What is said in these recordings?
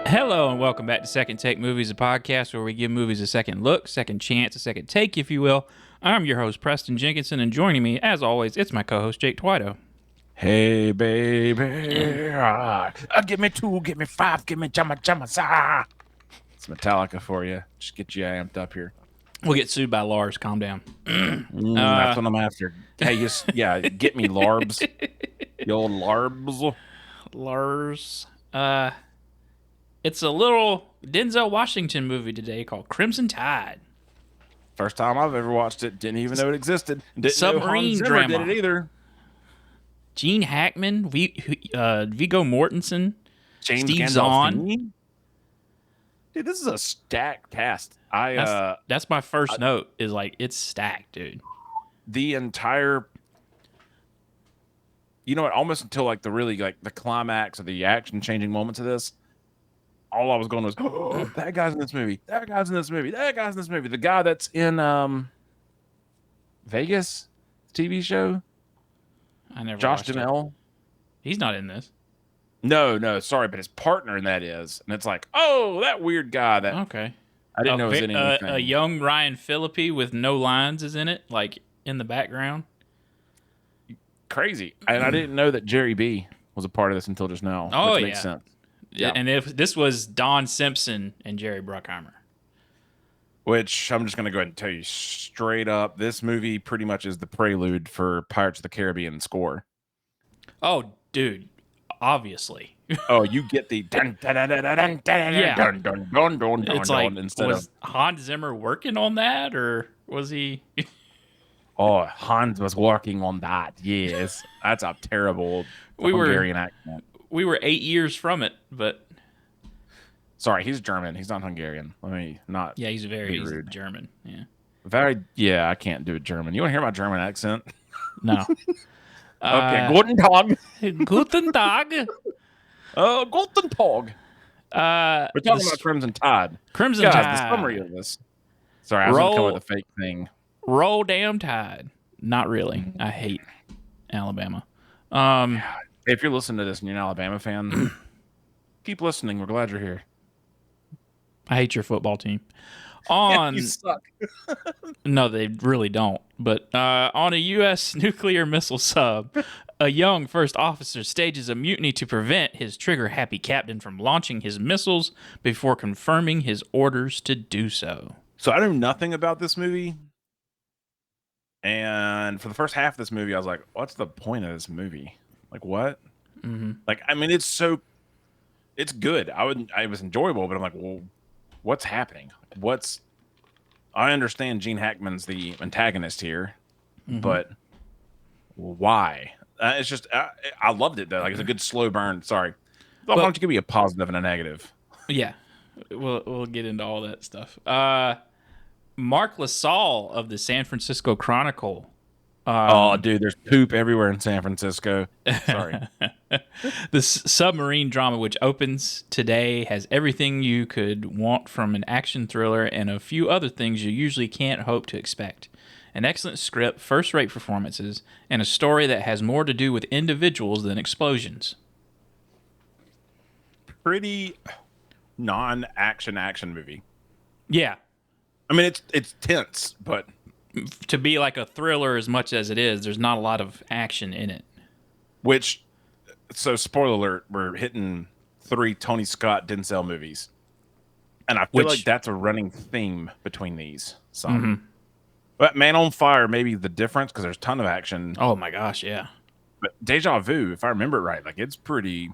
Hello and welcome back to Second Take Movies, a podcast where we give movies a second look, second chance, a second take, if you will. I'm your host, Preston Jenkinson, and joining me, as always, it's my co-host, Jake Twido. Hey, baby. Give me 2, give me 5, give me jama jama sa. It's Metallica for you. Just get you amped up here. We'll get sued by Lars. Calm down. That's what I'm after. Hey, get me Larbs. The old Larbs. Lars. It's a little Denzel Washington movie today called Crimson Tide. First time I've ever watched it. Didn't even know it existed. Didn't Submarine know Hans Zimmer drama. did it either. Gene Hackman, Viggo Mortensen, James Steve Gandolfini. Zahn. Dude, this is a stacked cast. That's my first note. Is like it's stacked, dude. The entire, you know what? Almost until like the climax or the action changing moments of this, all I was going was, oh, that guy's in this movie. That guy's in this movie. That guy's in this movie. The guy that's in Vegas TV show. I never. Josh watched it. Duhamel. He's not in this. No, sorry, but his partner in that is, and it's like, oh, that weird guy that Okay. I didn't know was in anything. A young Ryan Phillippe with no lines is in it, like in the background. Crazy, and I didn't know that Jerry B was a part of this until just now. Oh, which makes sense. Yeah. And if this was Don Simpson and Jerry Bruckheimer. Which I'm just going to go ahead and tell you straight up, this movie pretty much is the prelude for Pirates of the Caribbean score. Oh, dude, obviously. Oh, you get the dun dun dun dun dun dun Yeah. dun dun dun dun dun. It's like, instead was of Hans Zimmer working on that, or was he? oh, Hans was working on that. Yes, that's a terrible Hungarian accent. We were 8 years from it, but Sorry, he's German. He's not Hungarian. Let me not. yeah, he's be rude. German. Yeah. Yeah, I can't do a German. You want to hear my German accent? No. Okay, guten Tag. Guten Tag. Guten Tag. We're talking about Crimson Tide. Crimson Guys, Tide. the summary of this. Sorry, I was going to come with a fake thing. Roll damn Tide. Not really. I hate Alabama. If you're listening to this and you're an Alabama fan, keep listening. We're glad you're here. I hate your football team. You suck. No, they really don't. But on a U.S. nuclear missile sub, a young first officer stages a mutiny to prevent his trigger-happy captain from launching his missiles before confirming his orders to do so. So I know nothing about this movie. And for the first half of this movie, I was like, what's the point of this movie? Like, what? Mm-hmm. Like, I mean, it's good. I was enjoyable, but I'm like, well, what's happening? I understand Gene Hackman's the antagonist here, but why? It's just, I loved it though. Like, it's a good slow burn. Sorry. Why don't you give me a positive and a negative? Yeah. We'll get into all that stuff. Mark LaSalle of the San Francisco Chronicle. Oh, dude, there's poop everywhere in San Francisco. Sorry. The submarine drama, which opens today, has everything you could want from an action thriller and a few other things you usually can't hope to expect. An excellent script, first-rate performances, and a story that has more to do with individuals than explosions. Pretty non-action movie. Yeah. I mean, it's tense, but to be like a thriller as much as it is, there's not a lot of action in it. So spoiler alert, we're hitting 3 Tony Scott Denzel movies. And I feel like that's a running theme between these. But Man on Fire may be the difference because there's a ton of action. Oh my gosh, yeah. But Deja Vu, if I remember it right, like it's pretty...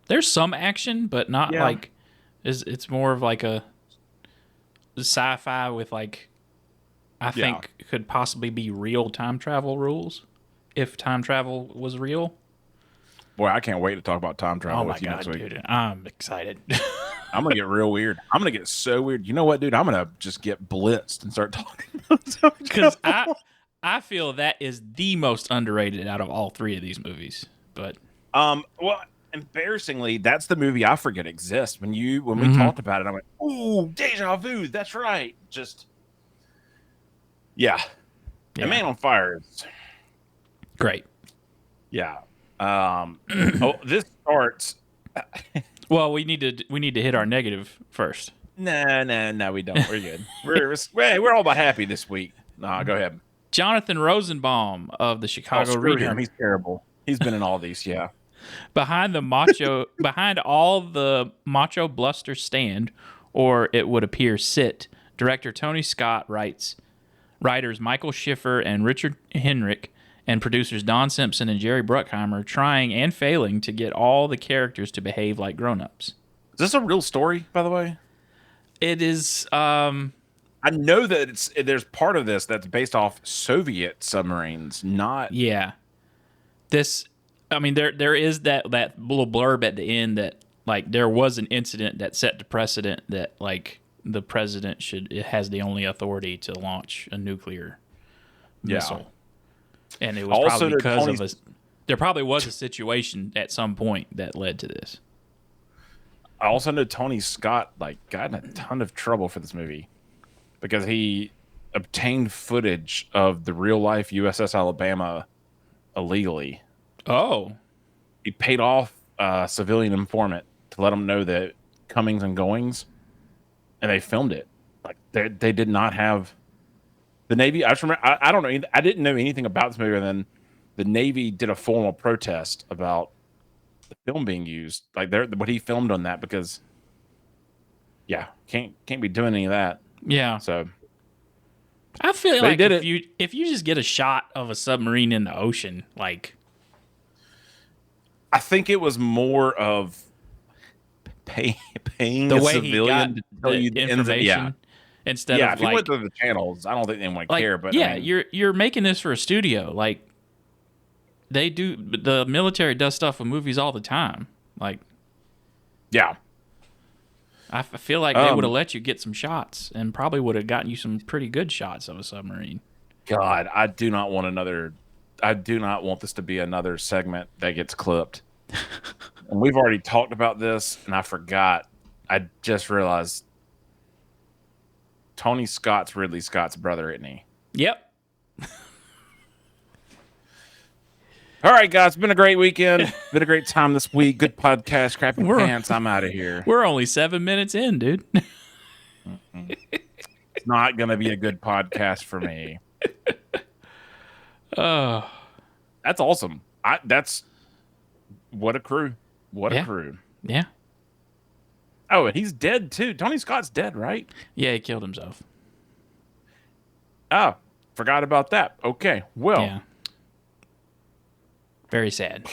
There's some action, but not like... It's more of like a sci-fi with like... I think could possibly be real time travel rules if time travel was real. Boy, I can't wait to talk about time travel with you next week. Dude, I'm excited. I'm going to get real weird. I'm going to get so weird. You know what, dude? I'm going to just get blitzed and start talking about time travel. Because I feel that is the most underrated out of all 3 of these movies. But well, embarrassingly, that's the movie I forget exists. When we talked about it, I went, ooh, Deja Vu, that's right. Just... Yeah. And Man on Fire is great. Yeah. This starts Well, we need to hit our negative first. No, we don't. We're good. We're all about happy this week. Nah, go ahead. Jonathan Rosenbaum of the Oh, Chicago screw Reader. him. He's terrible. He's been in all these. Yeah. Behind all the macho bluster stand, or it would appear sit, director Tony Scott writes, writers Michael Schiffer and Richard Henrick, and producers Don Simpson and Jerry Bruckheimer trying and failing to get all the characters to behave like grown-ups. Is this a real story, by the way? It is. I know that there's part of this that's based off Soviet submarines, not. Yeah. This. I mean, there is that little blurb at the end that like there was an incident that set the precedent that like the president has the only authority to launch a nuclear missile, and it was Also, probably because there probably was a situation at some point that led to this. I also know Tony Scott got in a ton of trouble for this movie because he obtained footage of the real life USS Alabama illegally. Oh, He paid off a civilian informant to let him know the comings and goings, and they filmed it. Like they did not have the Navy. I just remember. I don't know. I didn't know anything about this movie, and then the Navy did a formal protest about the film being used. Like what he filmed on that because, can't be doing any of that. yeah. So I feel they like did if you just get a shot of a submarine in the ocean, like. I think it was more of paying The a way civilian he to tell got you the information instead of if you like went through the channels, I don't think anyone would like care. But yeah, I mean, you're making this for a studio. Like the military does stuff with movies all the time. Like yeah, I feel like they would have let you get some shots and probably would have gotten you some pretty good shots of a submarine. God, I do not want this to be another segment that gets clipped. And we've already talked about this, and I forgot. I just realized Tony Scott's Ridley Scott's brother, isn't he? Yep. All right, guys. It's been a great weekend. Been a great time this week. Good podcast. Crappy pants. I'm out of here. We're only 7 minutes in, dude. It's not going to be a good podcast for me. Oh, that's awesome. That's what a crew. What a crew. Yeah. Oh, and he's dead too. Tony Scott's dead, right? Yeah, he killed himself. Oh, forgot about that. Okay. Well. Yeah. Very sad.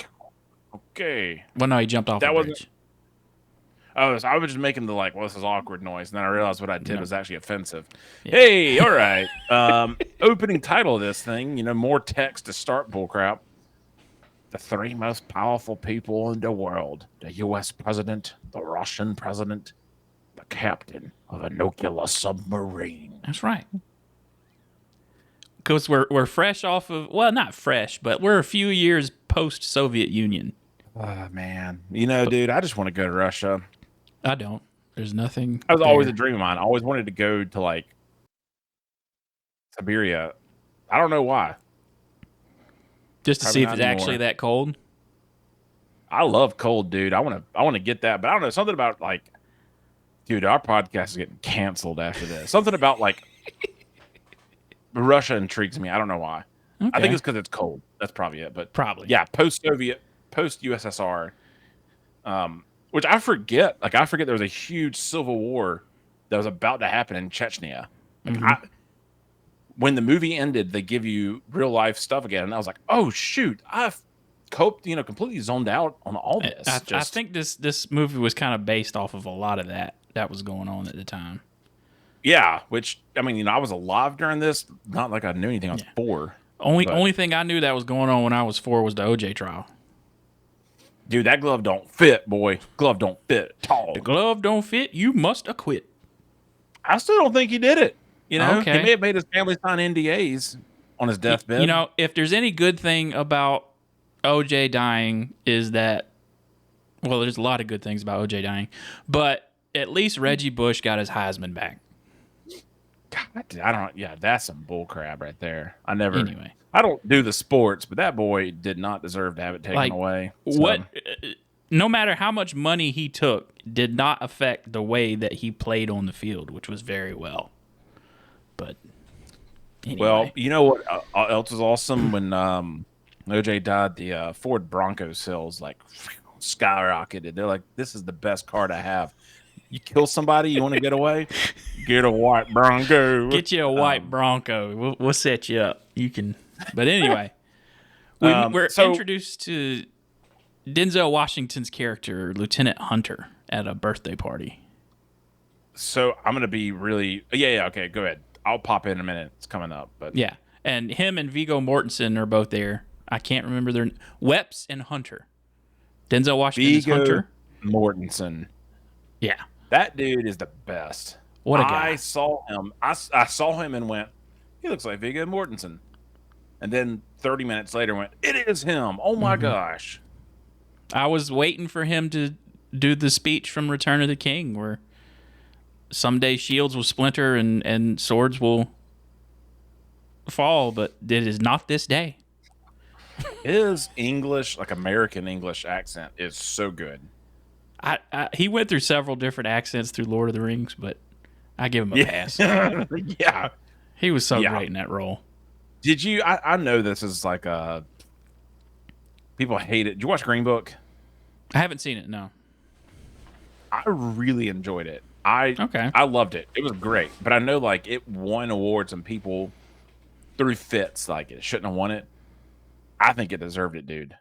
Okay. Well, no, he jumped off the bridge. Oh, so I was just making the this is awkward noise, and then I realized what I did was actually offensive. Yeah. Hey, all right. Opening title of this thing, more text to start bullcrap. The 3 most powerful people in the world: the U.S. president, the Russian president, the captain of a nuclear submarine. That's right. Because we're fresh off of, well, not fresh, but we're a few years post-Soviet Union. Oh, man. Dude, I just want to go to Russia. I don't. There's nothing. That was always a dream of mine. I always wanted to go to, Siberia. I don't know why. Just to see if it's actually that cold? I love cold, dude. I want to get that, but I don't know. Something about, dude, our podcast is getting canceled after this. Something about, Russia intrigues me. I don't know why. Okay. I think it's because it's cold. That's probably it. But probably, yeah. Post-Soviet, post-USSR, which I forget. I forget there was a huge civil war that was about to happen in Chechnya. When the movie ended, they give you real life stuff again, and I was like, "Oh shoot, I've coped, completely zoned out on all this." I think this movie was kind of based off of a lot of that was going on at the time. Yeah, which, I mean, I was alive during this. Not like I knew anything. I was 4. Only thing I knew that was going on when I was 4 was the OJ trial. Dude, that glove don't fit, boy. Glove don't fit at all. The glove don't fit, you must acquit. I still don't think he did it. Okay. He may have made his family sign NDAs on his deathbed. If there's any good thing about OJ dying is that, well, there's a lot of good things about OJ dying, but at least Reggie Bush got his Heisman back. God, I don't. Yeah, that's some bullcrap right there. I don't do the sports, but that boy did not deserve to have it taken away. So. no matter how much money he took, did not affect the way that he played on the field, which was very well. But anyway. Well, you know what else was awesome when OJ died? The Ford Bronco sales like skyrocketed. They're like, "This is the best car to have." You kill somebody, you want to get away? Get a white Bronco. Get you a white Bronco. We'll set you up. You can. But anyway, we're introduced to Denzel Washington's character, Lieutenant Hunter, at a birthday party. So I'm gonna be really okay. Go ahead. I'll pop in a minute. It's coming up, but yeah, and him and Viggo Mortensen are both there. I can't remember their Weps and Hunter. Denzel Washington is Hunter. Mortensen. Yeah, that dude is the best. What a guy! I saw him. I saw him and went, he looks like Viggo Mortensen. And then 30 minutes later, went, it is him. Oh my gosh! I was waiting for him to do the speech from Return of the King, where someday shields will splinter and swords will fall, but it is not this day. His English, like American English accent, is so good. He went through several different accents through Lord of the Rings, but I give him a pass. Yeah. He was so great in that role. Did you? I know this is like people hate it. Did you watch Green Book? I haven't seen it, no. I really enjoyed it. I loved it. It was great. But I know like it won awards and people threw fits like it shouldn't have won it. I think it deserved it, dude.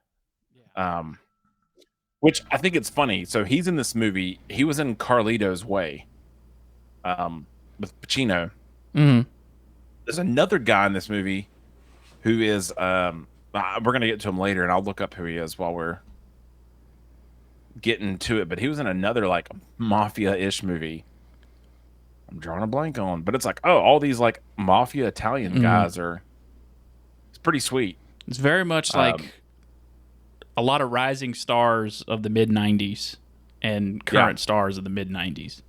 Yeah. Which I think it's funny. So he's in this movie. He was in Carlito's Way with Pacino. Mm-hmm. There's another guy in this movie who is we're going to get to him later, and I'll look up who he is while we're getting to it. But he was in another like mafia-ish movie I'm drawing a blank on. But it's like, oh, all these like mafia Italian guys are... It's pretty sweet. It's very much like a lot of rising stars of the mid-'90s and current stars of the mid-'90s.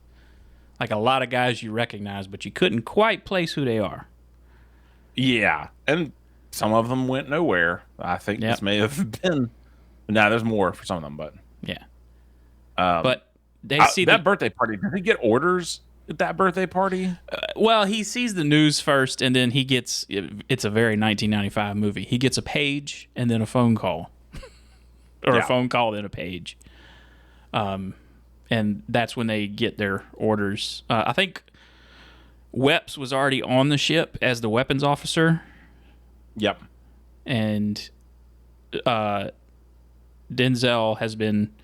Like a lot of guys you recognize, but you couldn't quite place who they are. Yeah, and some of them went nowhere. I think this may have been... No, there's more for some of them, but... Yeah. But they see that birthday party. Did he get orders at that birthday party? Well, he sees the news first, and then he gets... It's a very 1995 movie. He gets a page and then a phone call. Or a phone call, then a page. And that's when they get their orders. I think Weps was already on the ship as the weapons officer. Yep. And Denzel has been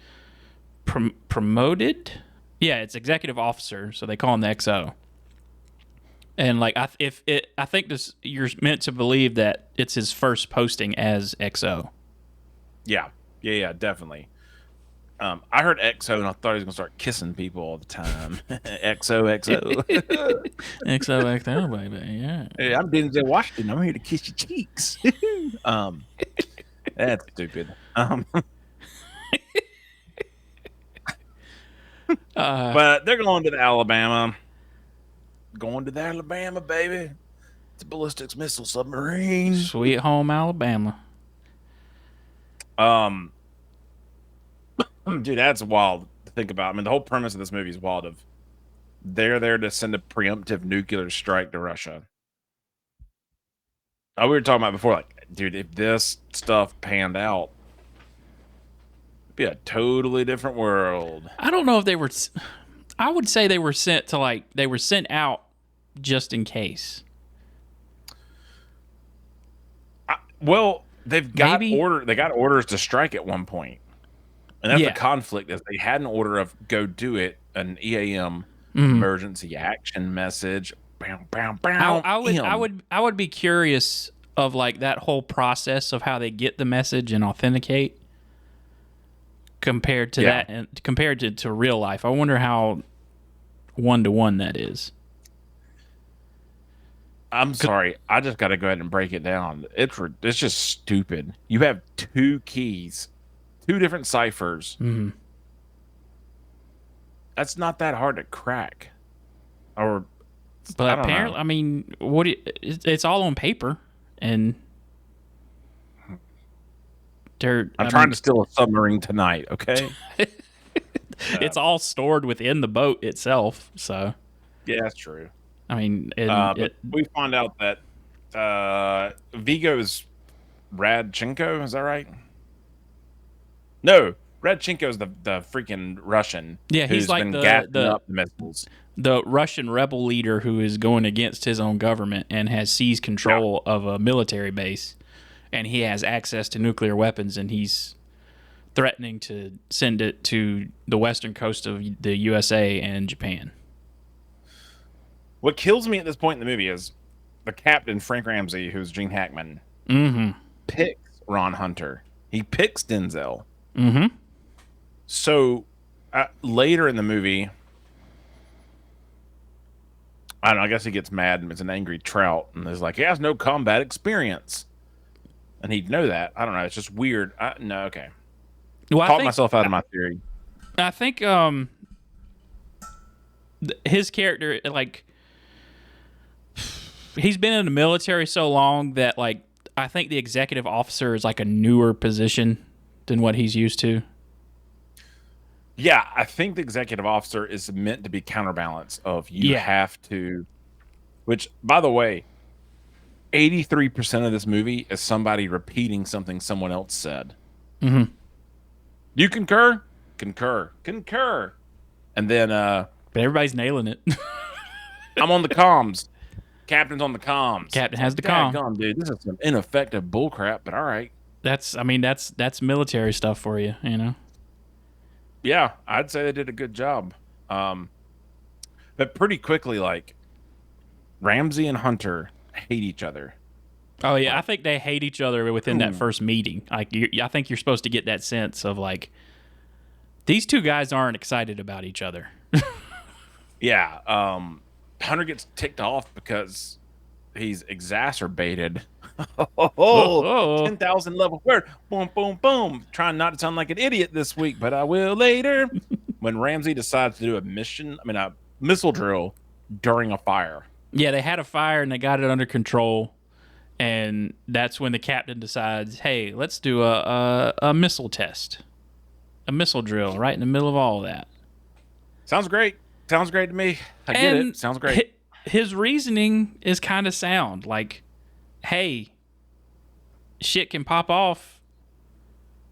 promoted. Yeah, it's executive officer, so they call him the XO. And like, I think this, you're meant to believe that it's his first posting as XO. Yeah, definitely. I heard XO and I thought he was gonna start kissing people all the time. XO. XOXO, baby. Yeah. Hey, I'm Denzel Washington. I'm here to kiss your cheeks. That's stupid. But they're going to the Alabama. Going to the Alabama, baby. It's a ballistic missile submarine. Sweet home Alabama. Dude, that's wild to think about. I mean, the whole premise of this movie is wild. Of they're there to send a preemptive nuclear strike to Russia. We were talking about before, like, dude, if this stuff panned out, it'd be a totally different world. I don't know if they were. I would say they were sent to they were sent out just in case. Well, they've got They got orders to strike at one point. And that's the conflict, is they had an order of go do it, an EAM emergency action message. Bam, bam, bam. I would be curious of like that whole process of how they get the message and authenticate compared to that and compared to real life. I wonder how 1-to-1 that is. I'm sorry. I just got to go ahead and break it down. It's just stupid. You have two keys. Two different ciphers. Mm-hmm. That's not that hard to crack. But apparently, I mean, it's all on paper, and I'm trying to steal a submarine tonight, okay? It's all stored within the boat itself. So, Yeah, that's true. I mean, But we find out that Vigo's Radchenko, is that right? No, Radchenko's the freaking Russian. yeah, he's who's like been gassing up the missiles. the Russian rebel leader who is going against his own government and has seized control of a military base, and he has access to nuclear weapons, and he's threatening to send it to the western coast of the USA and Japan. What kills me at this point in the movie is the captain, Frank Ramsey, who's Gene Hackman, picks Ron Hunter. He picks Denzel. Mm-hmm. So later in the movie, I don't know, I guess he gets mad and it's an angry trout and is like, he has no combat experience. And he'd know that. I don't know. It's just weird. No, okay. Well, Talked myself out of my theory. I think his character, like, he's been in the military so long that, like, I think the executive officer is like a newer position than what he's used to. Yeah, I think the executive officer is meant to be counterbalance of you have to, which, by the way, 83% of this movie is somebody repeating something someone else said. Mm-hmm. You concur? Concur. Concur. And then but everybody's nailing it. I'm on the comms. Captain's on the comms. Captain has the comm. Daggone, dude, this is some ineffective bullcrap, but all right. That's military stuff for you, you know? Yeah, I'd say they did a good job. But pretty quickly, like, Ramsey and Hunter hate each other. Oh, yeah, I think they hate each other within that first meeting. Like, I think you're supposed to get that sense of, like, these two guys aren't excited about each other. Yeah, Hunter gets ticked off because he's exacerbated. 10,000 level word. Boom, boom, boom. Trying not to sound like an idiot this week, but I will later. When Ramsey decides to do a missile drill during a fire. Yeah, they had a fire and they got it under control. And that's when the captain decides, hey, let's do a missile test. A missile drill right in the middle of all of that. Sounds great. Sounds great to me. I get it. Sounds great. His reasoning is kind of sound. Like, hey, shit can pop off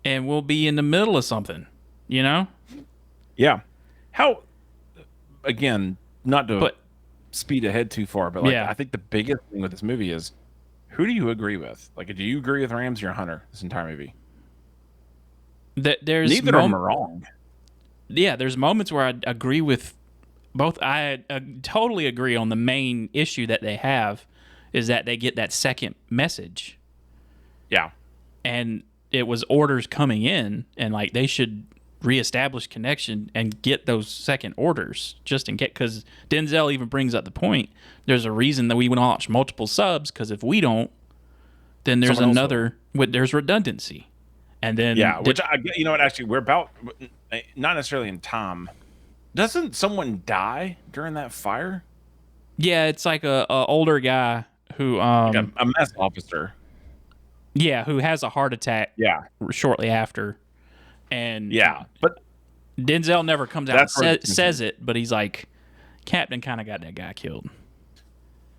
and we'll be in the middle of something, you know? Yeah. How, again, not to speed ahead too far, but like, I think the biggest thing with this movie is, who do you agree with? Like, do you agree with Ramsey or Hunter this entire movie? Neither of them are wrong. Yeah, there's moments where I agree with both. I totally agree on the main issue that they have is that they get that second message. Yeah. And it was orders coming in, and like they should reestablish connection and get those second orders just in case. Because Denzel even brings up the point. There's a reason that we launch multiple subs, because if we don't, then there's there's redundancy. And then which you know what? Actually, we're about not necessarily in time. Doesn't someone die during that fire? Yeah, it's like a older guy who like a mess officer. Yeah, who has a heart attack. Yeah, shortly after, and but Denzel never comes out and says it, but he's like, Captain kind of got that guy killed.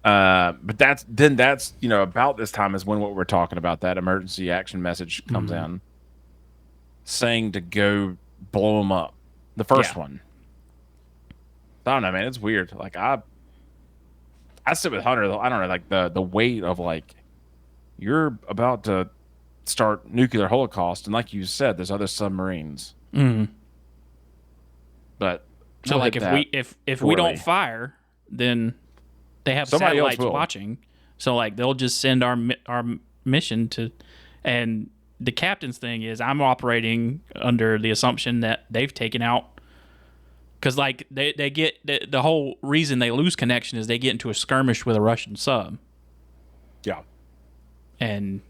But that's about this time is when what we're talking about, that emergency action message comes in, saying to go blow him up. The first one. I don't know, man. It's weird. Like I sit with Hunter. I don't know, like the weight of like you're about to start nuclear holocaust, and like you said, there's other submarines. Mm-hmm. But so like if we don't fire, then they have somebody satellites watching. So like they'll just send our mission to, and the captain's thing is I'm operating under the assumption that they've taken out. Because, like, they get the whole reason they lose connection is they get into a skirmish with a Russian sub. Yeah. And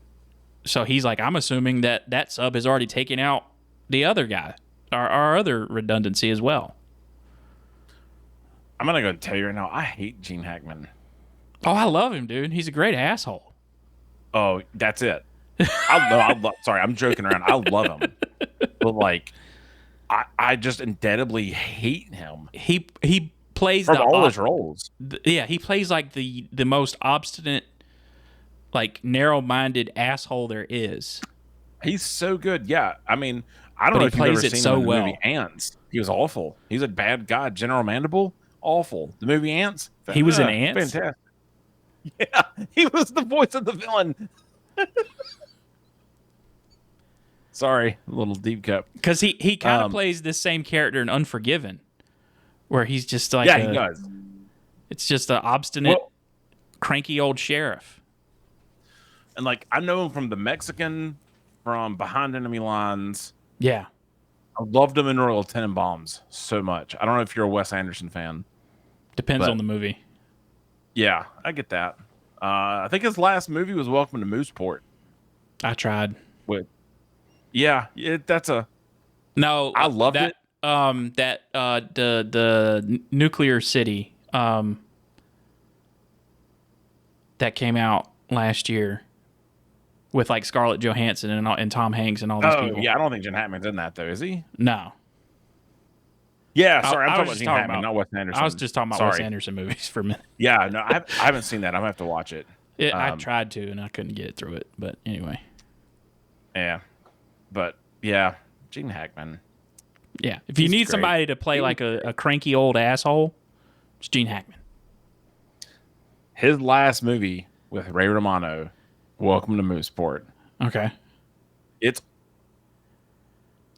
so he's like, I'm assuming that sub has already taken out the other guy, our other redundancy as well. I'm going to go tell you right now, I hate Gene Hackman. Oh, I love him, dude. He's a great asshole. Oh, that's it. Sorry, I'm joking around. I love him, but like, I just indelibly hate him He plays from all his roles. yeah, he plays like the most obstinate, like narrow-minded asshole there is. He's so good. Yeah, I mean, I don't But know he if you've ever plays it seen him so in the movie well. Ants. He was awful. He's a bad guy. General Mandible, awful. The movie Ants, He was in Ants. fantastic. Yeah, he was the voice of the villain. Sorry, a little deep cut. Because he kind of plays this same character in Unforgiven, where he's just like he does. It's just an obstinate, cranky old sheriff. And like I know him from The Mexican, from Behind Enemy Lines. Yeah, I loved him in Royal Tenenbaums so much. I don't know if you're a Wes Anderson fan. depends on the movie. Yeah, I get that. I think his last movie was Welcome to Mooseport. I tried. That's a No, I loved it. The nuclear city that came out last year with like Scarlett Johansson and Tom Hanks and all these people. Yeah, I don't think Gene Hackman's in that though, is he? No. Yeah, sorry, I'm talking about Gene Hackman, not Wes Anderson. I was just talking about Wes Anderson movies for a minute. Yeah, no, I haven't seen that. I'm gonna have to watch it. I tried to, and I couldn't get through it. But anyway. Yeah, but yeah, Gene Hackman. Yeah, if you need somebody to play like a cranky old asshole, it's Gene Hackman. His last movie with Ray Romano, Welcome to Mooseport. Okay. It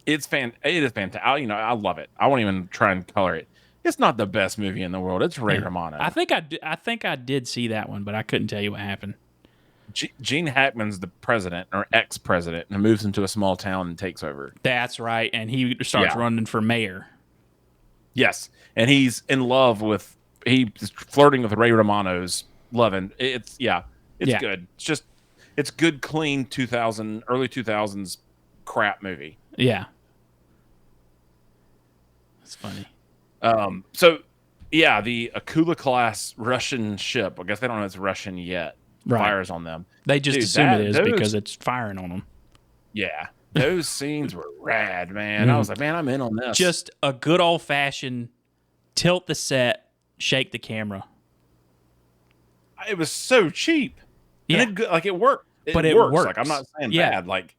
is fantastic. I love it. I won't even try and color it. It's not the best movie in the world. It's Ray Romano. I think I did see that one, but I couldn't tell you what happened. Gene Hackman's the president or ex-president and moves into a small town and takes over. That's right, and he starts running for mayor. Yes, and he's in love with he's flirting with Ray Romano's loving. It's good. It's good, clean 2000 early 2000s crap movie. Yeah, that's funny. The Akula class Russian ship. I guess they don't know it's Russian yet. Right. Fires on them. They just assume it is because it's firing on them. Yeah, those scenes were rad, man. I was like, man, I'm in on this. Just a good old fashioned tilt the set, shake the camera. It was so cheap. Yeah, and it worked. It works. Like I'm not saying bad. Like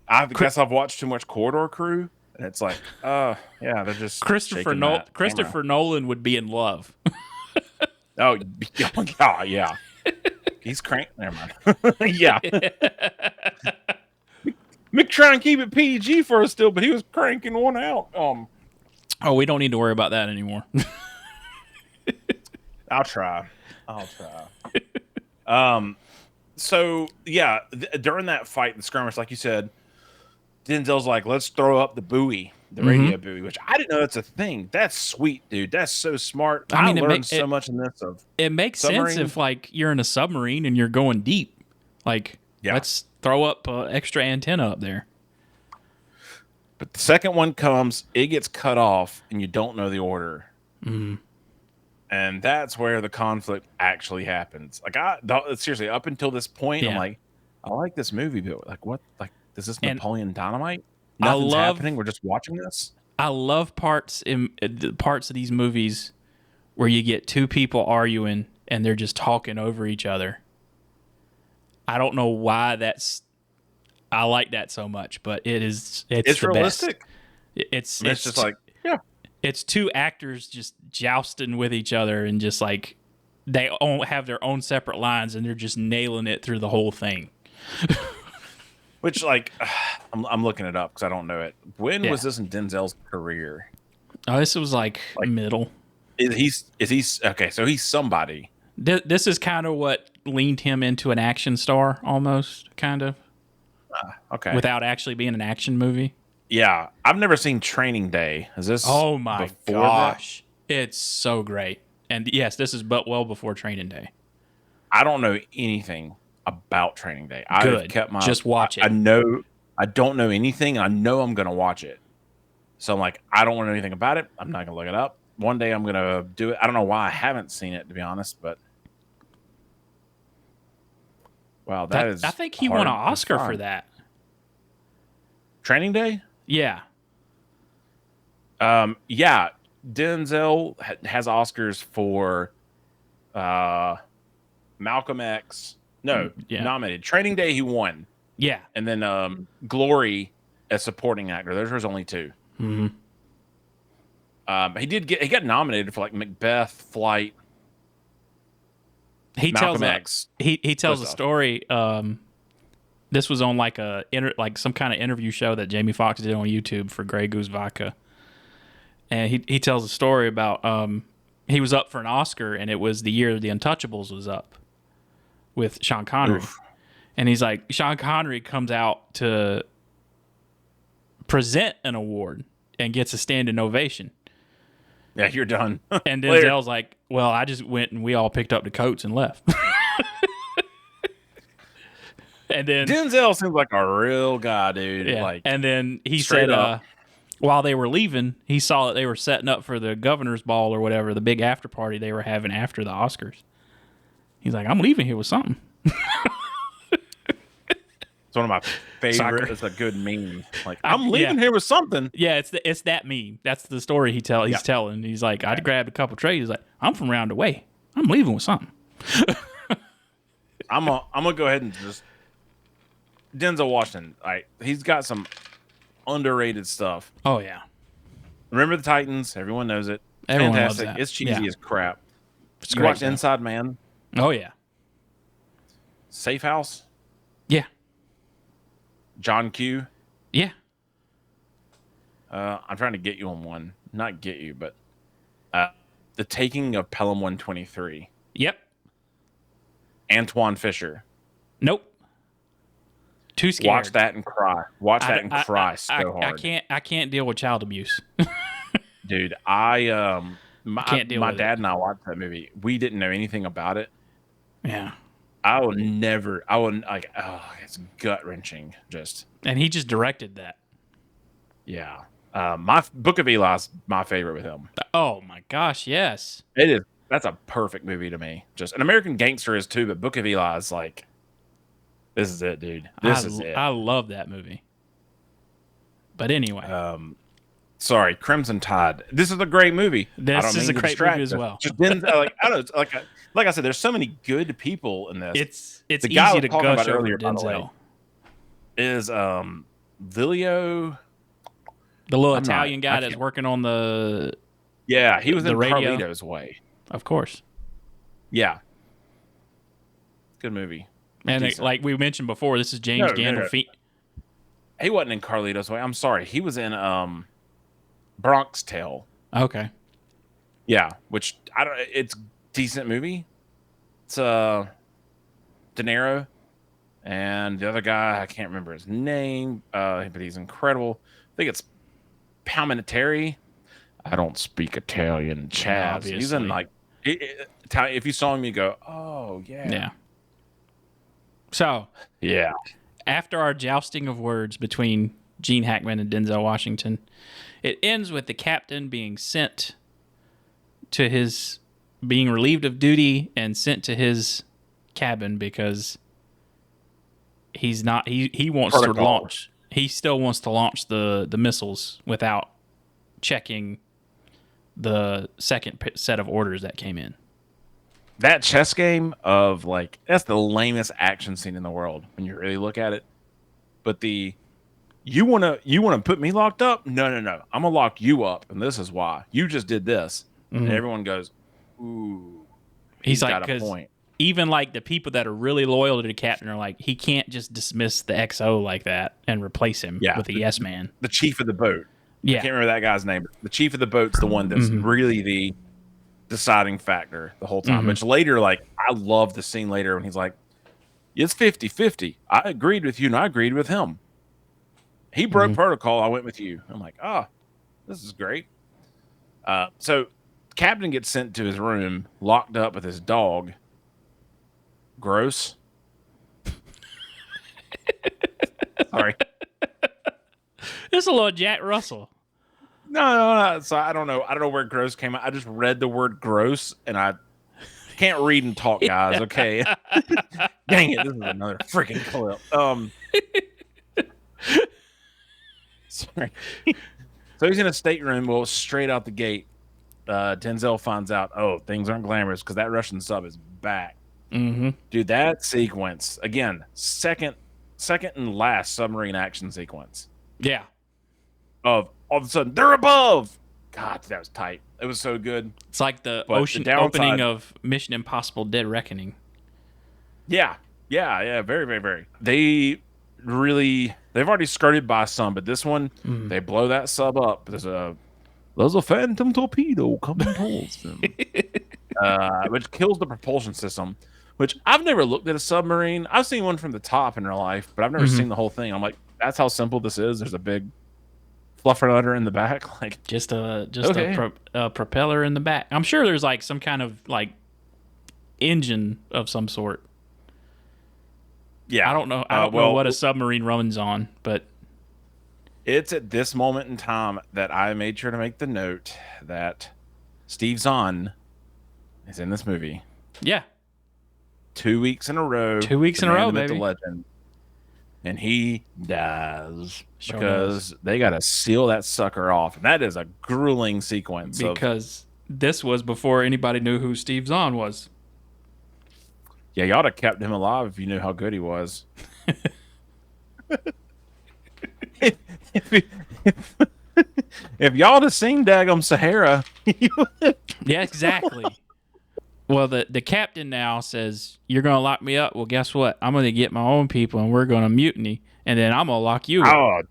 I guess I've watched too much Corridor Crew, and it's like, they're just Christopher Nolan would be in love. Oh yeah. He's crank. Never mind. Yeah. Mick trying to keep it PG for us still, but he was cranking one out. Oh, we don't need to worry about that anymore. I'll try. So yeah, during that fight, the skirmish, like you said, Denzel's like, let's throw up the buoy, the radio buoy, which I didn't know that's a thing. That's sweet, dude. That's so smart. I learned so much in this. It makes sense if like you're in a submarine and you're going deep. Like, let's throw up an extra antenna up there. But the second one comes, it gets cut off, and you don't know the order. Mm-hmm. And that's where the conflict actually happens. Like, seriously, up until this point, I'm like, I like this movie, but like, what? Like, is this Napoleon Dynamite? Nothing's happening. We're just watching this. I love parts of these movies where you get two people arguing and they're just talking over each other. I don't know why I like that so much, but it's the realistic. Best. It's just like it's two actors just jousting with each other and just like they have their own separate lines and they're just nailing it through the whole thing. Which, like, I'm looking it up because I don't know it. When was this in Denzel's career? Oh, this was like middle. Is he okay? So he's somebody. This is kind of what leaned him into an action star, almost, kind of. Okay. Without actually being an action movie. Yeah, I've never seen Training Day. Is this? Oh my gosh, it's so great. And yes, this is well before Training Day. I don't know anything about Training Day. Good. I've kept just watch it. I know I don't know anything. I know I'm gonna watch it. So I'm like, I don't want to know anything about it. I'm not gonna look it up. One day I'm gonna do it. I don't know why I haven't seen it, to be honest, but Wow, that is. I think he won an hard to Oscar for find. that. Training Day. Yeah. Yeah, Denzel has Oscars for Malcolm X. No, Yeah. nominated. Training Day, he won, Yeah. and then Glory as supporting actor. Those were his only two. Mm-hmm. He got nominated for like Macbeth, Flight, Malcolm X. He tells a stuff. story. This was on like some kind of interview show that Jamie Foxx did on YouTube for Grey Goose Vodka, and he tells a story about he was up for an Oscar, and it was the year The Untouchables was up with Sean Connery. Oof. And he's like, Sean Connery comes out to present an award and gets a standing ovation. Yeah, you're done. And Later. Denzel's like, well, I just went and we all picked up the coats and left. And then Denzel seems like a real guy, dude. yeah. Like, And then he straight said, up. while they were leaving, he saw that they were setting up for the governor's ball or whatever, the big after party they were having after the Oscars. He's like, I'm leaving here with something. It's one of my favorite. Soccer. It's a good meme. Like, I'm leaving here with something. Yeah, it's that meme. That's the story he's telling. He's like, I grabbed a couple trays. He's like, I'm from round the way. I'm leaving with something. I'm gonna go ahead and just Denzel Washington. He's got some underrated stuff. Oh yeah. Remember the Titans? Everyone knows it. Everyone loves Fantastic. that. It's cheesy Yeah. as crap. It's You great, watched though. Inside Man? Oh yeah. Safe House? Yeah. John Q? Yeah. I'm trying to get you on one. Not get you, but The Taking of Pelham 123. Yep. Antoine Fisher. Nope. Too scared. Watch that and cry. Watch that and cry so hard. I can't deal with child abuse. Dude, my Can't deal with dad and I watched that movie. We didn't know anything about it. Yeah. I would like, it's gut wrenching. Just, And he just directed that. yeah. My Book of Eli's my favorite with him. Oh my gosh, yes. It is. That's a perfect movie to me. Just an American Gangster is too, but Book of Eli is like, this is it, dude. This is it. I love that movie. But anyway. Sorry, Crimson Tide. This is a great movie. This is a great movie as well. Just like I don't know, like I said, there's so many good people in this. It's The guy I easy was to talking about gush over earlier, by the way, Denzel. Is Vilio? The little I'm not- Italian I guy that's can't- working on the Yeah, he was The in radio? Carlito's Way. of course. Yeah, good movie. And Decent. like we mentioned before, this is James No, no, no. Gandolfini. He wasn't in Carlito's Way. I'm sorry, he was in Bronx Tale. Okay. Yeah, which I don't. It's a decent movie. It's De Niro and the other guy. I can't remember his name, but he's incredible. I think it's Palminteri. I don't speak Italian, Chaz. He's in obviously. like if you saw him, you go, oh yeah, Yeah. So yeah. after our jousting of words between Gene Hackman and Denzel Washington, it ends with the captain being sent to being relieved of duty and sent to his cabin because he's not he wants to Protocol. launch. He still wants to launch the missiles without checking the second set of orders that came in. That chess game of like that's the lamest action scene in the world when you really look at it. But you wanna put me locked up? No. I'm gonna lock you up, and this is why. You just did this. Mhm. And everyone goes, ooh. He's like, got a because point. even like the people that are really loyal to the captain are like, he can't just dismiss the XO like that and replace him Yeah. with a yes man. The chief of the boat. I Yeah. can't remember that guy's name. But the chief of the boat's the one that's really the deciding factor the whole time. Mhm. Which later, like, I love the scene later when he's like, it's 50-50. I agreed with you and I agreed with him. He broke protocol. I went with you. I'm like, this is great. So Captain gets sent to his room, locked up with his dog. Gross. Sorry. It's a little Jack Russell. No. So I don't know. I don't know where gross came out. I just read the word gross and I can't read and talk, guys. Okay. Dang it! This is another freaking clip. Sorry. So he's in a stateroom. Well, straight out the gate, Denzel finds out, oh, things aren't glamorous because that Russian sub is back. Mm-hmm. Dude, that sequence again, second and last submarine action sequence. Yeah. Of all of a sudden they're above. God, that was tight. It was so good. It's like the But ocean the downside- opening of Mission Impossible: Dead Reckoning. Yeah, very, very, very. They've already skirted by some, but this one they blow that sub up. There's a phantom torpedo coming towards them, which kills the propulsion system. Which I've never looked at a submarine. I've seen one from the top in real life, but I've never seen the whole thing. I'm like, that's how simple this is. There's a big fluffer udder in the back, like just a propeller in the back. I'm sure there's like some kind of like engine of some sort. Yeah, I don't know. I don't know what a submarine runs on, but it's at this moment in time that I made sure to make the note that Steve Zahn is in this movie. Yeah, 2 weeks in a row. 2 weeks in a row, baby. The legend. And he dies Sure because does. they got to seal that sucker off. And that is a grueling sequence. Because this was before anybody knew who Steve Zahn was. Yeah, you ought to have kept him alive if you knew how good he was. if y'all had seen Daggum Sahara. Yeah, exactly. Well, the captain now says, you're going to lock me up. Well, guess what? I'm going to get my own people, and we're going to mutiny, and then I'm going to lock you up. Oh,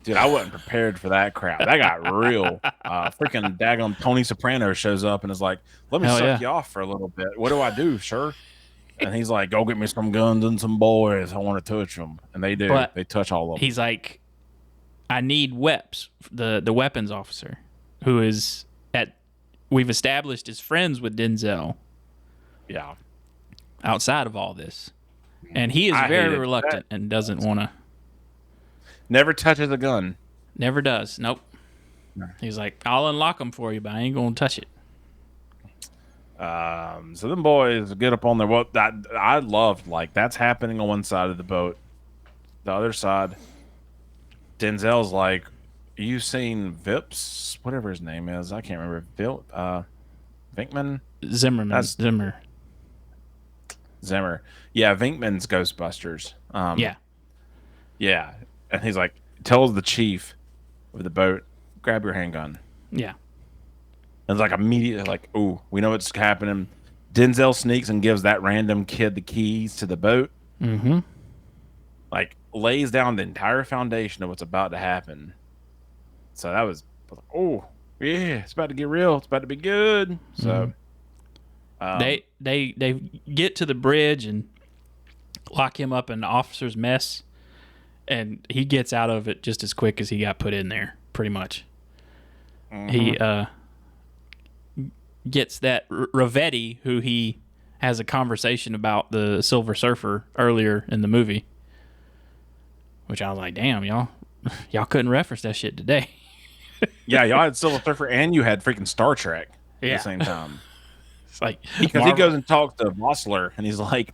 dude, I wasn't prepared for that crap. That got real. Freaking daggum Tony Soprano shows up and is like, let me suck you off for a little bit. What do I do, sir? And he's like, go get me some guns and some boys. I want to touch them. And they do. But they touch all of them. He's like, I need Weps, the weapons officer, who is we've established is friends with Denzel. Yeah. Outside of all this. And he is very reluctant and doesn't want to. Never touches a gun. Never does. Nope. No. He's like, I'll unlock them for you, but I ain't going to touch it. So them boys get up on their boat. I loved, like, that's happening on one side of the boat. The other side, Denzel's like, you seen Vips? Whatever his name is. I can't remember. Vinkman? Zimmerman. Zimmer. Yeah, Vinkman's Ghostbusters. Yeah. Yeah. And he's like, tells the chief of the boat, grab your handgun. Yeah. And it's like immediately like, oh, we know what's happening. Denzel sneaks and gives that random kid the keys to the boat. Mm-hmm. Like, lays down the entire foundation of what's about to happen. So that was, oh, yeah, it's about to get real. It's about to be good. So they get to the bridge and lock him up in the officer's mess, and he gets out of it just as quick as he got put in there, pretty much. Mm-hmm. He gets that Ravetti, who he has a conversation about the Silver Surfer earlier in the movie, which I was like, damn, y'all couldn't reference that shit today. Yeah, y'all had Silver Surfer and you had freaking Star Trek at the same time. It's like, because he goes and talks to Vossler and he's like,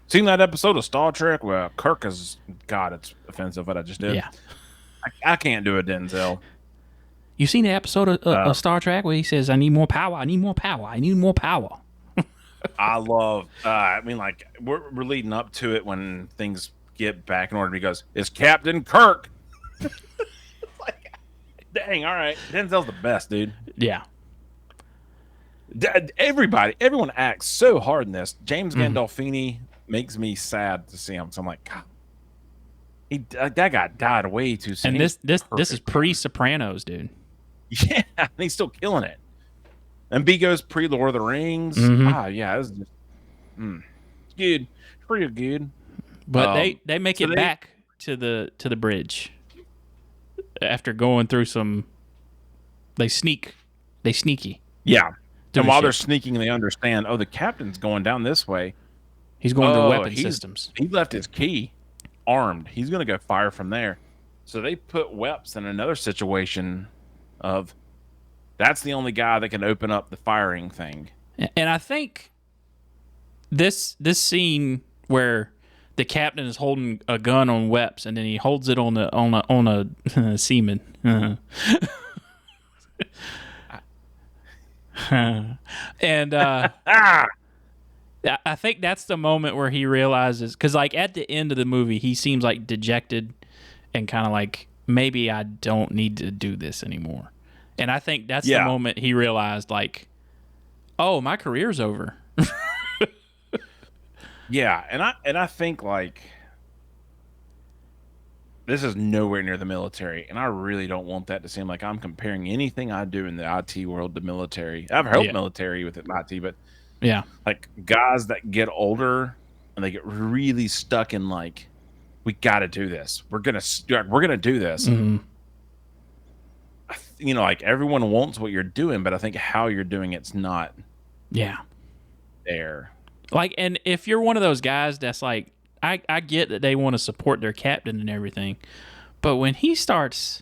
seen that episode of Star Trek? Well, Kirk is, God, it's offensive what I just did. Yeah. I can't do a Denzel. You seen the episode of Star Trek where he says, I need more power, I need more power, I need more power? I love, I mean, like, we're leading up to it when things get back in order. He goes, it's Captain Kirk. Like, dang, all right. Denzel's the best, dude. Yeah. Everyone acts so hard in this. James Gandolfini makes me sad to see him. So I'm like, God, that guy died way too soon. And this is pre-Sopranos, dude. Yeah, and he's still killing it. And B goes pre-Lord of the Rings. Yeah, this is just good, pretty good. But they make it back to the bridge after going through some. They sneaky. Yeah, and while they're sneaking, they understand. Oh, the captain's going down this way. He's going through weapon systems. He left his key armed. He's going to go fire from there. So they put Weps in another situation of that's the only guy that can open up the firing thing. And I think this scene where the captain is holding a gun on Weps, and then he holds it on a seaman. And Ah, I think that's the moment where he realizes, because like at the end of the movie, he seems like dejected and kind of like, maybe I don't need to do this anymore. And I think that's the moment he realized, like, oh, my career's over. yeah, and I think like this is nowhere near the military, and I really don't want that to seem like I'm comparing anything I do in the IT world to military. I've helped military with IT, but Yeah. like guys that get older and they get really stuck in like, we got to do this. We're gonna do this. Mm-hmm. You know, like everyone wants what you're doing, but I think how you're doing it's not. Yeah. There. Like, and if you're one of those guys that's like, I get that they want to support their captain and everything, but when he starts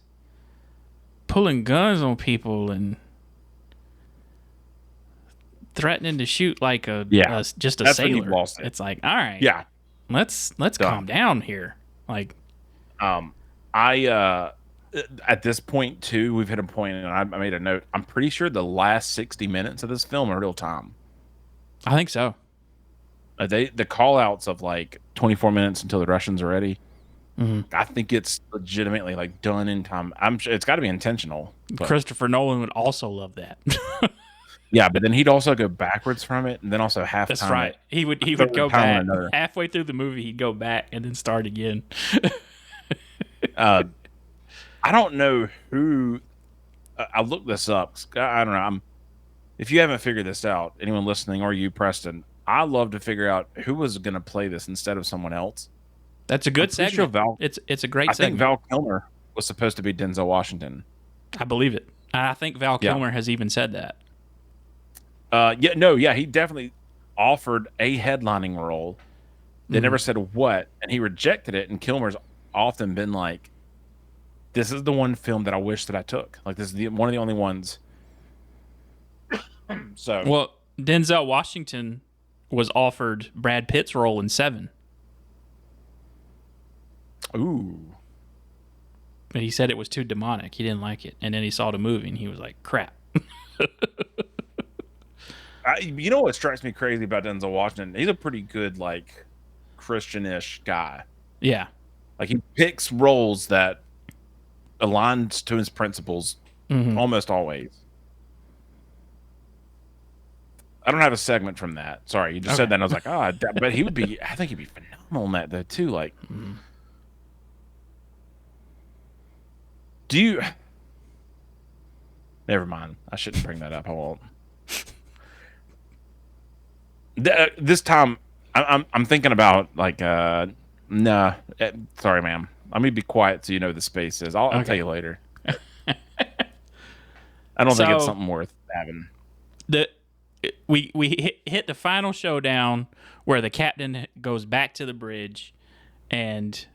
pulling guns on people and threatening to shoot like just a sailor, it's like, all right, yeah, let's calm down here. Like, I at this point too, we've hit a point, and I made a note. I'm pretty sure the last 60 minutes of this film are real time. I think so. The call outs of like 24 minutes until the Russians are ready. Mm-hmm. I think it's legitimately like done in time. I'm sure it's got to be intentional. But. Christopher Nolan would also love that. Yeah, but then he'd also go backwards from it, and then also half. That's right. He would go back halfway through the movie. He'd go back and then start again. I don't know who. I looked this up. I don't know. If you haven't figured this out, anyone listening or you, Preston, I love to figure out who was going to play this instead of someone else. That's a good segment. Sure it's a great segment. I think Val Kilmer was supposed to be Denzel Washington. I believe it. I think Val Kilmer has even said that. He definitely offered a headlining role. They never said what, and he rejected it. And Kilmer's often been like, "This is the one film that I wish that I took. Like, this is one of the only ones." So, well, Denzel Washington was offered Brad Pitt's role in Seven. Ooh. But he said it was too demonic. He didn't like it. And then he saw the movie and he was like, crap. You know what strikes me crazy about Denzel Washington? He's a pretty good, like, Christian-ish guy. Yeah. Like, he picks roles that aligns to his principles almost always. I don't have a segment from that. Sorry, you just said that, and I was like, but he would be. I think he'd be phenomenal in that though too. Like, do you? Never mind. I shouldn't bring that up. I won't. This time, I'm thinking about like, nah. Sorry, ma'am. Let me be quiet so you know the space is. I'll tell you later. I don't think it's something worth having. We hit the final showdown where the captain goes back to the bridge, and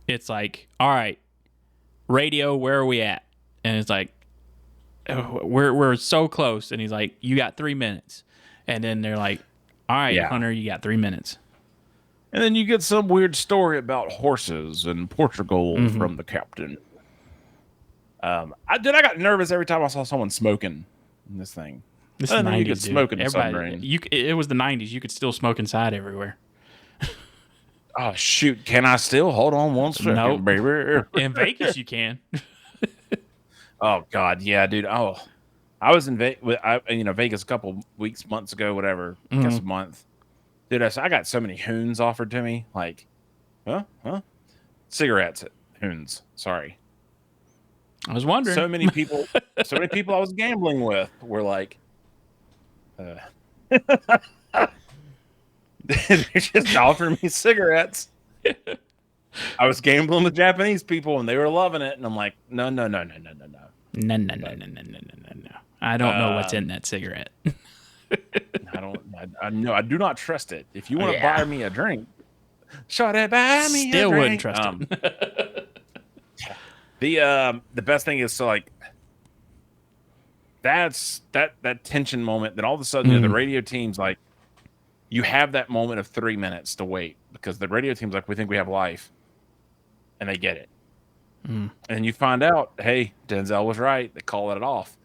it's like, all right, radio, where are we at? And it's like, oh, we're so close. And he's like, you got 3 minutes. And then they're like, all right, Hunter, you got 3 minutes. And then you get some weird story about horses in Portugal from the captain. I got nervous every time I saw someone smoking in this thing. This is 90s, dude. Smoke in the submarine. It was the 90s. You could still smoke inside everywhere. Oh, shoot. Can I still? Hold on one second, baby. In Vegas, you can. Oh, God. Yeah, dude. Oh, I was in Vegas a couple months ago, whatever. I guess a month. Dude, I got so many hoons offered to me. Like, huh? Cigarettes at hoons. Sorry. I was wondering. So many people I was gambling with were like, they just offered me cigarettes. I was gambling with Japanese people and they were loving it, and I'm like, no. No. I don't know what's in that cigarette. I do not trust it. If you want to buy me a drink, buy me a drink. Still wouldn't trust him. The best thing is to like, that's that tension moment. Then all of a sudden, the radio team's like, you have that moment of 3 minutes to wait because the radio team's like, we think we have life, and they get it. And you find out, hey, Denzel was right. They call it off.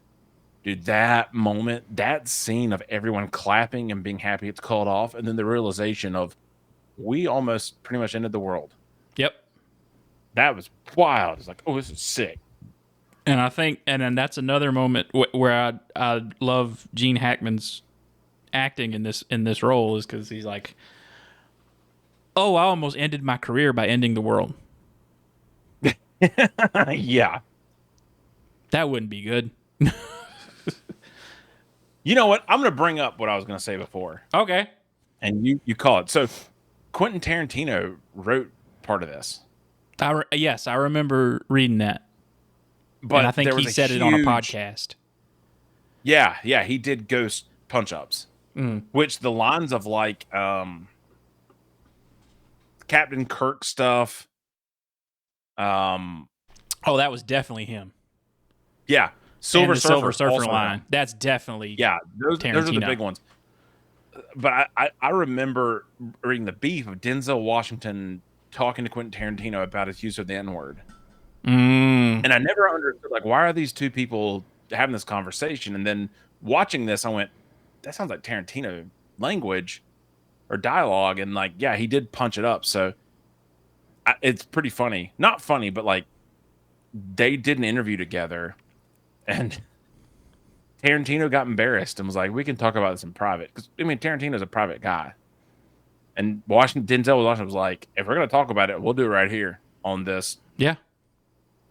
Dude, that moment, that scene of everyone clapping and being happy it's called off, and then the realization of we almost pretty much ended the world. Yep. That was wild. It's like, oh, this is sick. And I think, and then that's another moment where I love Gene Hackman's acting in this role is because he's like, oh, I almost ended my career by ending the world. Yeah. That wouldn't be good. You know what? I'm going to bring up what I was going to say before. Okay. And you call it. So Quentin Tarantino wrote part of this. Yes, I remember reading that. But and I think he said it on a podcast. Yeah, he did Ghost punch-ups. Which the lines of like Captain Kirk stuff. Oh, that was definitely him. Yeah. Silver Surfer line. That's definitely those are the big ones. But I remember reading the beef of Denzel Washington talking to Quentin Tarantino about his use of the N-word. And I never understood, like, why are these two people having this conversation? And then watching this, I went, that sounds like Tarantino language or dialogue. And like, yeah, he did punch it up. So it's pretty funny. Not funny, but like they did an interview together and Tarantino got embarrassed and was like, we can talk about this in private. Because, I mean, Tarantino's a private guy. And Denzel Washington was like, if we're going to talk about it, we'll do it right here on this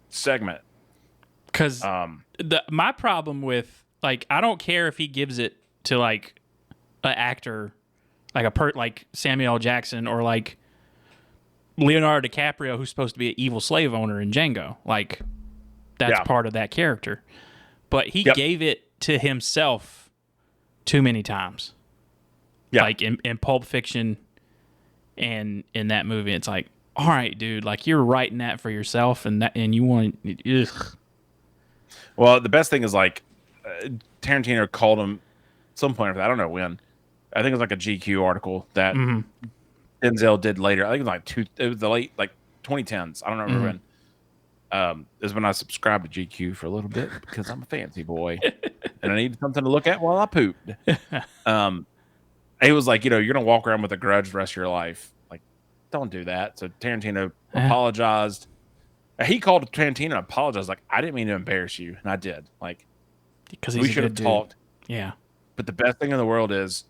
segment. Because my problem with, like, I don't care if he gives it to, like, an actor, like like Samuel L. Jackson or, like, Leonardo DiCaprio, who's supposed to be an evil slave owner in Django. Like, that's part of that character. But he gave it to himself too many times. Yeah. Like in Pulp Fiction and in that movie, it's like, all right, dude, like you're writing that for yourself and you want ugh. Well, the best thing is like Tarantino called him some point, I don't know when. I think it was like a GQ article that Denzel did later. I think it was the late like 2010s. I don't remember when. Is when I subscribed to GQ for a little bit because I'm a fancy boy and I needed something to look at while I pooped. He was like, you're gonna walk around with a grudge the rest of your life. Like, don't do that. So Tarantino apologized. He called Tarantino and apologized. Like, I didn't mean to embarrass you, and I did. Like, because we should have talked. Yeah. But the best thing in the world is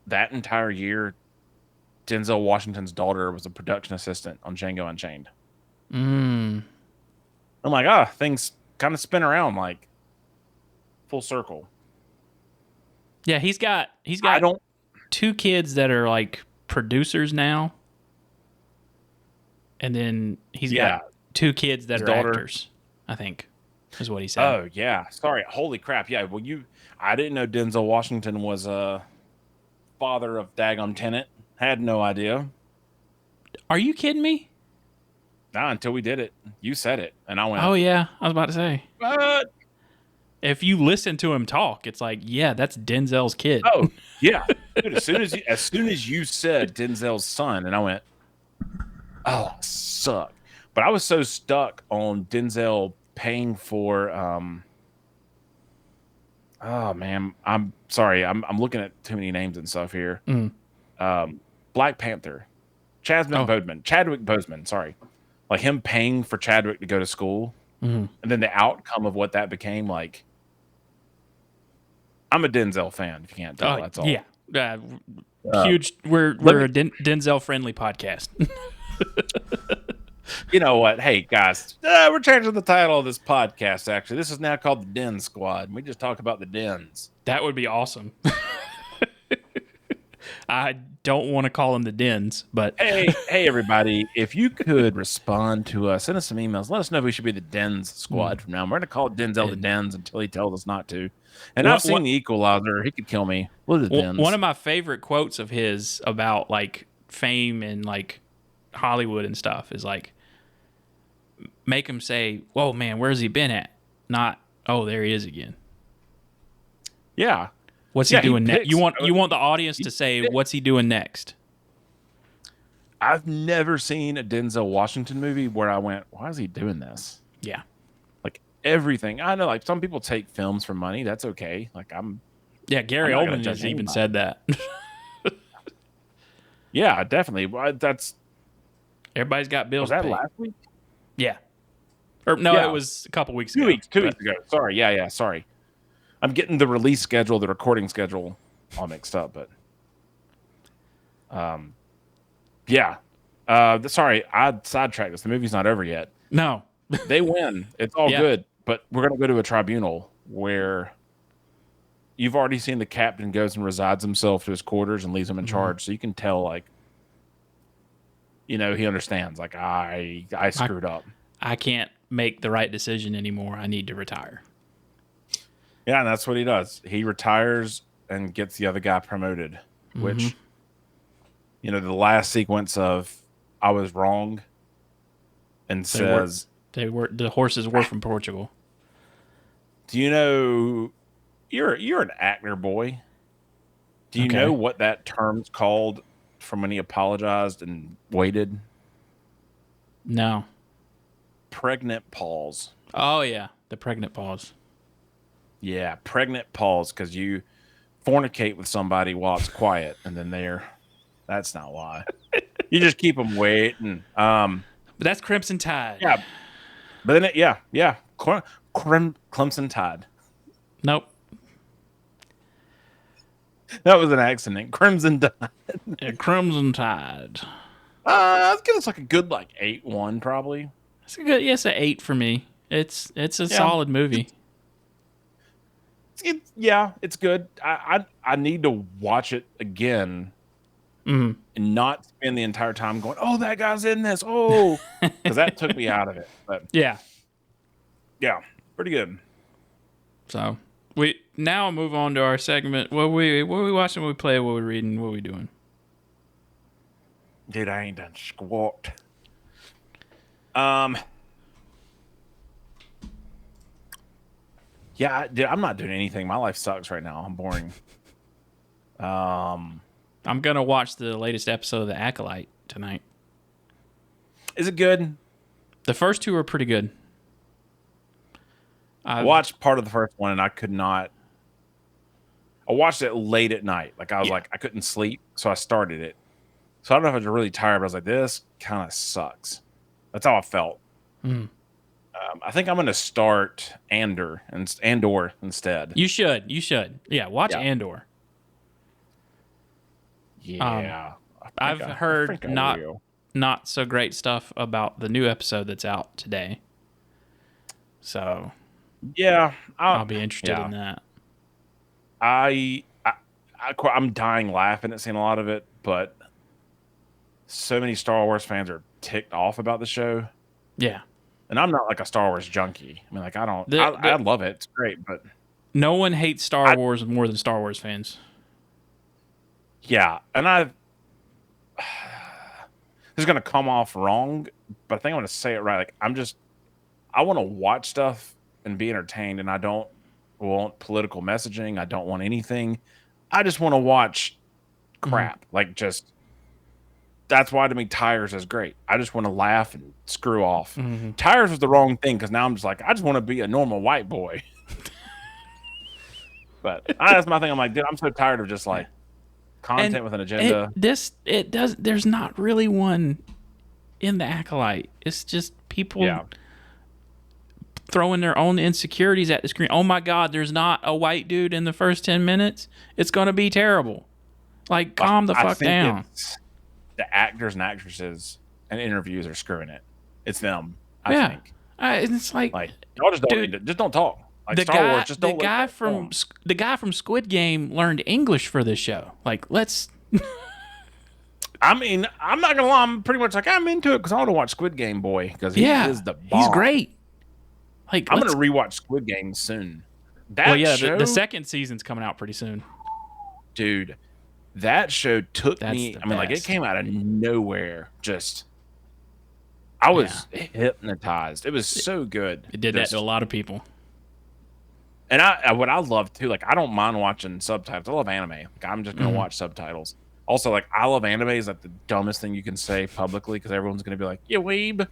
that entire year, Denzel Washington's daughter was a production assistant on Django Unchained. I'm like, things kind of spin around like full circle. Yeah, he's got two kids that are like producers now. And then he's got two kids that are actors, I think, is what he said. Oh, yeah. Sorry. Holy crap. Yeah. Well, I didn't know Denzel Washington was a father of Daggum Tennant. Had no idea. Are you kidding me? Nah, until we did it. You said it. And I went, oh, yeah. I was about to say. What? If you listen to him talk, it's like, yeah, that's Denzel's kid. Oh, yeah. Dude, as soon as you said Denzel's son, and I went, oh, suck. But I was so stuck on Denzel paying for oh man, I'm sorry. I'm looking at too many names and stuff here. Black Panther. Chadwick Boseman, sorry. Like him paying for Chadwick to go to school. And then the outcome of what that became, like, I'm a Denzel fan, if you can't tell. That's all. Yeah. Huge. We're a Denzel friendly podcast. You know what? Hey, guys, we're changing the title of this podcast, actually. This is now called the Den Squad. We just talk about the dens. That would be awesome. I don't want to call them the dens, but... Hey, everybody. If you could respond to us, send us some emails. Let us know if we should be the Dens Squad from now. We're going to call Denzel the Dens until he tells us not to. And I've seen The Equalizer. He could kill me. What are the Dens? One of my favorite quotes of his about, like, fame and, like, Hollywood and stuff is, like, make him say, whoa, man, where's he been at? Not, oh, there he is again. Yeah. What's he doing next? picks. You want the audience to say, what's he doing next? I've never seen a Denzel Washington movie where I went, why is he doing this? Yeah. Like everything. I know like some people take films for money. That's okay. Like Yeah, Gary I'm not gonna Oldman judge has even anybody. said that. Yeah, definitely. That's Everybody's got bills was that to pay. last week? Yeah. Or no, Yeah. it was a couple weeks 2 ago. weeks. 2 weeks ago. Sorry. Yeah. Sorry. I'm getting the release schedule, the recording schedule all mixed up, but yeah. Sorry, I sidetracked this. The movie's not over yet. No. They win. It's all Yeah. good, but we're gonna go to a tribunal where you've already seen the captain goes and resides himself to his quarters and leaves him in charge, so you can tell like he understands. Like I screwed up. I can't make the right decision anymore. I need to retire. Yeah, and that's what he does. He retires and gets the other guy promoted, which, the last sequence of I was wrong and says, The horses were from Portugal. do you know you're an actor, boy? Do you know what that term's called from when he apologized and waited? No. Pregnant pause. Oh, yeah. The pregnant pause. Yeah, pregnant pause because you fornicate with somebody while it's quiet, and then that's not why. You just keep them waiting. But that's Crimson Tide. Yeah. But then, yeah. Clemson Tide. Nope. That was an accident. Crimson Tide. Crimson Tide. Let's give us like a good 8-1 probably. It's a good. Yes, an 8 for me. It's a solid movie. It's good. I need to watch it again and not spend the entire time going, oh, that guy's in this. Oh, because that took me out of it. But yeah, pretty good. So we now move on to our segment. What we watching? What we play? What we reading? What we doing? Dude, I ain't done squat. Yeah, dude, I'm not doing anything. My life sucks right now. I'm boring. I'm gonna watch the latest episode of The Acolyte tonight. Is it good? The first two are pretty good. I watched part of the first one and I could not. I watched it late at night. I was I couldn't sleep, so I started it. So I don't know if I was really tired, but I was like, this kind of sucks. That's how I felt. I think I'm going to start Andor instead. You should. Yeah, watch Andor. Yeah. I've heard not so great stuff about the new episode that's out today. So yeah, I'll be interested in that. I'm dying laughing at seeing a lot of it, but so many Star Wars fans are ticked off about the show. Yeah. And I'm not like a Star Wars junkie. I mean, I love it. It's great, but no one hates Star Wars more than Star Wars fans. Yeah, and this is gonna come off wrong, but I think I'm gonna say it right. I want to watch stuff and be entertained, and I don't want political messaging. I don't want anything. I just want to watch crap. That's why to me Tires is great. I just want to laugh and screw off. Tires was the wrong thing because now I'm just I just want to be a normal white boy. But that's my thing. I'm like, dude, I'm so tired of just content with an agenda. There's not really one in The Acolyte. It's just people throwing their own insecurities at the screen. Oh my God, there's not a white dude in the first 10 minutes. It's going to be terrible. Calm the fuck down. The actors and actresses and interviews are screwing it. It's them. I think. It's y'all just don't just don't talk. Star Wars, just don't. The guy from Squid Game learned English for this show. Let's. I mean, I'm not gonna lie. I'm pretty much I'm into it because I want to watch Squid Game boy because he is the bomb. He's great. I'm gonna rewatch Squid Game soon. The second season's coming out pretty soon. Dude, that show took me. I mean, it came out of nowhere. I was hypnotized. It was so good. It did that to a lot of people. And what I love too, like I don't mind watching subtitles. I love anime. Like I'm just gonna watch subtitles. Also, like I love anime is like the dumbest thing you can say publicly because everyone's gonna be like, "Yeah, weeb." It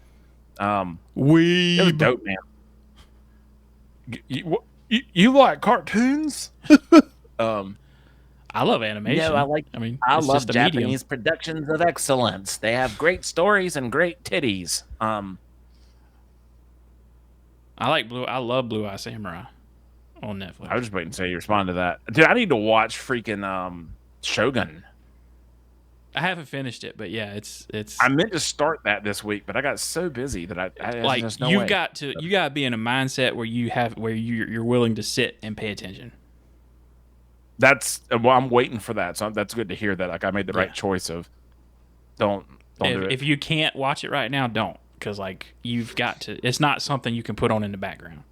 was Weeb. dope, man. You like cartoons? I love animation. I it's love just a medium. Japanese productions of excellence. They have great stories and great titties. I love Blue Eye Samurai on Netflix. I was just waiting to say you respond to that, dude. I need to watch freaking Shogun. I haven't finished it, but yeah, it's. I meant to start that this week, but I got so busy that I like there's no you way. got to be in a mindset where you're willing to sit and pay attention. That's I'm waiting for that. So that's good to hear that. Like I made the right choice of don't do it. If you can't watch it right now, don't, because like you've got to. It's not something you can put on in the background.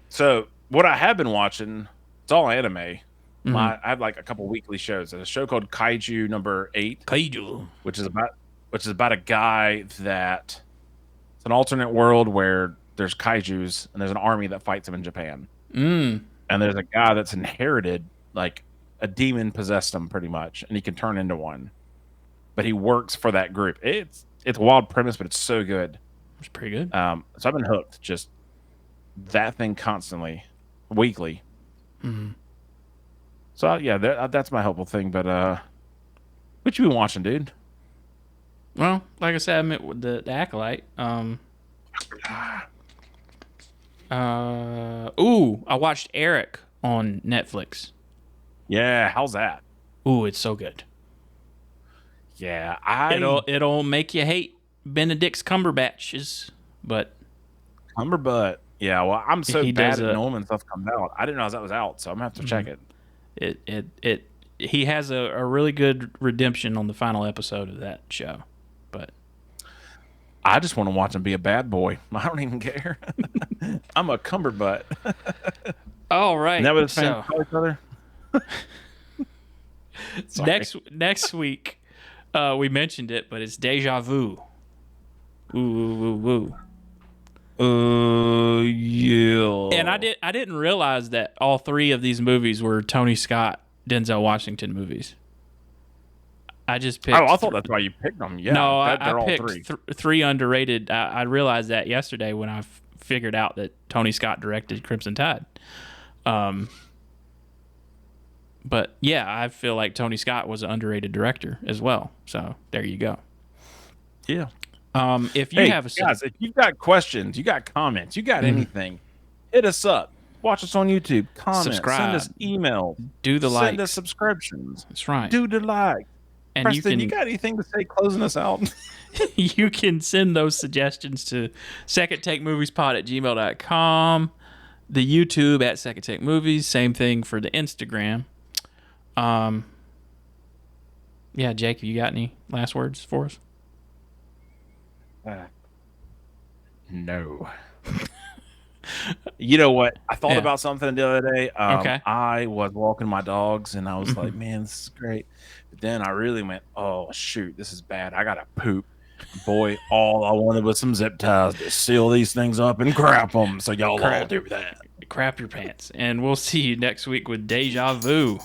So what I have been watching, it's all anime. I have like a couple weekly shows. There's a show called Kaiju number 8. Kaiju, which is about a guy that it's an alternate world where there's kaijus and there's an army that fights them in Japan. And there's a guy that's inherited like a demon possessed him pretty much, and he can turn into one. But he works for that group. It's a wild premise, but it's so good. it's pretty good. So I've been hooked. Just that thing constantly, weekly. So yeah, that's my helpful thing. But what you been watching, dude? Well, like I said, I met with the Acolyte. I watched Eric on Netflix. Yeah, how's that? Ooh, it's so good. Yeah, It'll make you hate Benedict's Cumberbatches, but Cumberbutt. Yeah, well, I'm so He bad does at a- knowing when stuff comes out. I didn't know that was out, so I'm gonna have to check it. he has a really good redemption on the final episode of that show. But I just want to watch him be a bad boy. I don't even care. I'm a Cumberbutt. all right, Isn't that what his fans call each other? next week, we mentioned it, but it's Deja Vu. Ooh. Yeah. And I didn't realize that all 3 of these movies were Tony Scott, Denzel Washington movies. I just picked. Oh, I thought that's why you picked them. Yeah, No, they're I all picked 3. 3 underrated. I realized that yesterday when I figured out that Tony Scott directed Crimson Tide. But yeah, I feel like Tony Scott was an underrated director as well. So there you go. Yeah. If you have guys, if you've got questions, you got comments, you got anything, hit us up. Watch us on YouTube. Comment. Subscribe. Send us emails. Do the Send likes. us subscriptions. That's right. Do the like. And Preston, you got anything to say closing us out? You can send those suggestions to secondtakemoviespod@gmail.com, the YouTube at Second Take Movies, same thing for the Instagram. Yeah, Jake, you got any last words for us? No. You know what? I thought Yeah. about something the other day. Okay. I was walking my dogs and I was like, man, this is great. But then I really went, oh, shoot, this is bad. I got to poop. Boy, all I wanted was some zip ties to seal these things up and crap them. So y'all all do that. Crap your pants. And we'll see you next week with Deja Vu.